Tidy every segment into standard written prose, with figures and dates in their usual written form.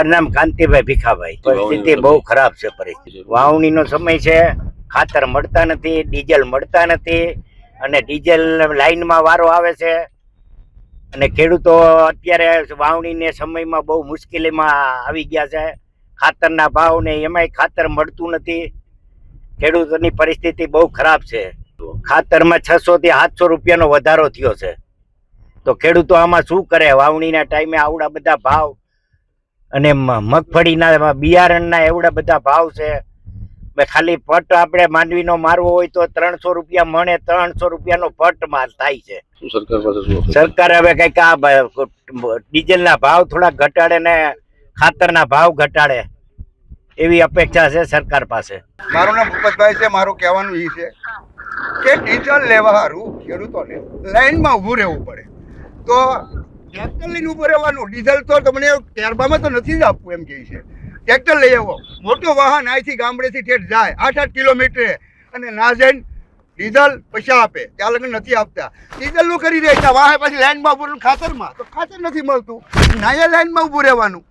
મારું નામ કાંતિભાઈ ભીખાભાઈ. પરિસ્થિતિ બહુ ખરાબ છે. પરિસ્થિતિ વાવણીનો સમય છે, ખાતર મળતા નથી, ડીઝલ મળતા નથી, અને ડીઝલ લાઈનમાં વારો આવે છે. અને ખેડૂતો અત્યારે વાવણીને સમયમાં બહુ મુશ્કેલીમાં આવી ગયા છે. ખાતરના ભાવ ને એમાંય ખાતર મળતું નથી. ખેડૂતોની પરિસ્થિતિ બહુ ખરાબ છે. ખાતરમાં 600 થી 700 રૂપિયાનો વધારો થયો છે. તો ખેડૂતો આમાં શું કરે? વાવણીના ટાઈમે આવડા બધા ભાવ, અને મગફળીના બિયારણના એવડા બધા ભાવ છે. ખાલી પટ આપણે માંડવીનો મારવો હોય તો 300 રૂપિયા મણે, 300 રૂપિયાનો પટ માર થાય છે. સરકાર હવે કઈક આ ડીઝલના ભાવ થોડા ઘટાડે ને ખાતરના ભાવ ઘટાડે એવી અપેક્ષા છે સરકાર પાસે. મારું નામ ભૂપતભાઈ છે. મારું કહેવાનું એ છે કે ડીઝલ લેવા સારું ખેડૂતોને લાઈનમાં ઊભું રહેવું પડે. તો ટ્રેક્ટર લઈને ઊભું રહેવાનું. ડીઝલ તો તમને કેરબામાં તો નથી જ આપવું એમ કહે છે. ટ્રેક્ટર લઈ આવો, મોટું વાહન અહીંથી ગામડેથી ઠેઠ જાય 8-8 કિલોમીટરે, અને ના જઈને ડીઝલ પૈસા આપે. ત્યાં લગન નથી આપતા. ડીઝલનું કરી દે ત્યાં વાહે પછી લાઈનમાં ઊભું રહે. ખાતરમાં તો ખાતર નથી મળતું, નાયા લાઈનમાં ઊભું રહેવાનું.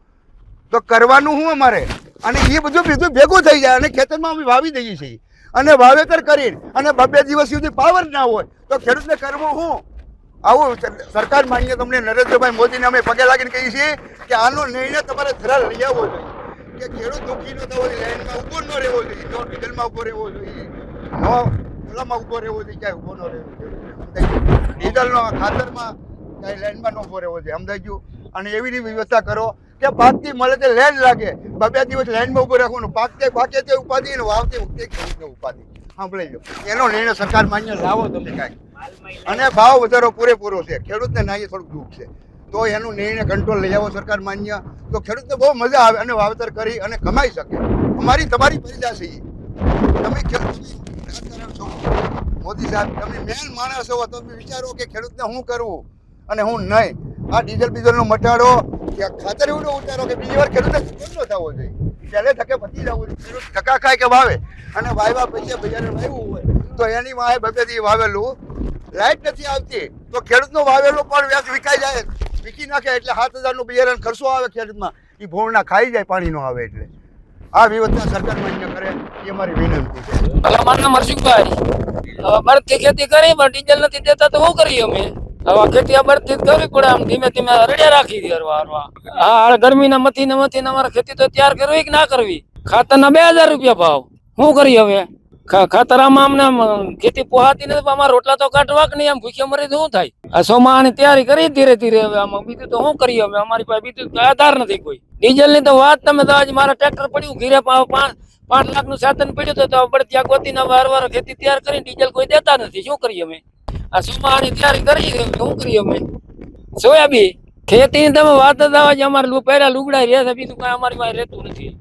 તો કરવાનું શું અમારે? અને એ બધું ભેગું થઈ જાય અને ખેતરમાં અમે વાવી દઈએ છીએ. અને વાવેતર કરીને અને 2 દિવસ સુધી પાવર ના હોય તો ખેડૂતને કરવું શું? આવું સરકાર માન્ય તમને નરેન્દ્રભાઈ મોદીને અમે પગે લાગીને કહીએ છીએ કે આનો નિર્ણય તમારે ખરા લઈ આવવો જોઈએ કે ખેડૂત દુઃખી ન થવો જોઈએ, લાઈનમાં ઊભો ન રહેવો જોઈએ, નો ડીઝલમાં ઊભો રહેવો જોઈએ, નો ઓલામાં ઊભો રહેવો જોઈએ, ક્યાંય ઊભો ન રહેવો જોઈએ. ડીઝલનો ખાતરમાં ક્યાંય લાઈનમાં ન ઊભો રહેવો જોઈએ. સમજાઈ ગયું? અને એવી વ્યવસ્થા કરો કે પાકથી મળે તે લાઈન લાગે. 2 દિવસ લાઈનમાં ઊભું રાખવાનું. પાકે તે ઉપાધિ ને વાવતી વખતે ખેડૂતને ઉપાધિ. સાંભળી લો, એનો નિર્ણય સરકાર માન્ય લાવો તમે કાંઈ. અને ભાવ વધારો પૂરેપૂરો છે. ખેડૂતને નાઈએ થોડુંક દુઃખ છે. તો એનું નિર્ણય કંટ્રોલ લઈ આવો સરકાર માન્ય, તો ખેડૂતને બહુ મજા આવે અને વાવેતર કરી અને કમાઈ શકે. અમારી તમારી ફરિયાદ છે. તમે ખેડૂત છો મોદી સાહેબ, તમે મેન માણસ હો તો તમે વિચારો કે ખેડૂતને શું કરવું અને હું નહીં. આ ડીઝલનો મટાડો, ખાતર એવું ઉતારો કે બીજી વાર ખેડૂતને ખબર ન થવો જોઈએ. પહેલે ધકે પતી જવું જોઈએ. ખેડૂત ધક્કા ખાય કે વાવે, અને વાવ્યા પછી બજારે વાવ્યું હોય તો એની વાહે 2 દી વાવેલું, લાઈટ નથી આવતી તો ખેડૂતનું વાવેલું પણ વ્યાજ વિકાઈ જાય, વિકી નાખે એટલે 7000નું બિયારણ ખર્ચો આવે ખેડૂતમાં. એ ભોળના ખાઈ જાય, પાણી ન આવે. એટલે આ વ્યવસ્થા સરકાર માન્ય કરે એ અમારી વિનંતી છે. મારું નામ હર્ષિકભાઈ. બળદથી ખેતી કરી પણ ડીઝલ નથી દેતા તો શું કરીએ અમે? હવે ખેતી બળદથી જ કરવી પડે. આમ ધીમે ધીમે રડ્યા રાખી દે. હા, ગરમીના મથી અમારે ખેતી તો તૈયાર કરવી કે ના કરવી? ખાતરના 2000 રૂપિયા ભાવ. શું કરીએ હવે? ખાતર આમાં અમને ખેતી પોહાતી નથી. અમારા રોટલા તો કાઢવા કે નહીં, આમ ભૂખ્યા મરી શું થાય? આ સોમાની તૈયારી કરી ધીરે ધીરે. હવે આમાં બીજું તો શું કરીએ અમે? અમારી પાસે બીજું આધાર નથી કોઈ. ડીઝલ ની તો વાત તમે તો આજ મારા ટ્રેક્ટર પડ્યું ઘીરે 5 લાખનું સાધન પડ્યું તો બળદિયા ગોતીને વારવાર ખેતી તૈયાર કરીને ડીઝલ કોઈ દેતા નથી. શું કરીએ અમે? આ સોમાની તૈયારી કરી શું કરીએ અમે? સોયાબીન ખેતી તમે વાત જ આવે છે. અમારે પહેલા લુગડા રહે છે, બીજું કઈ અમારી પાસે રહેતું નથી.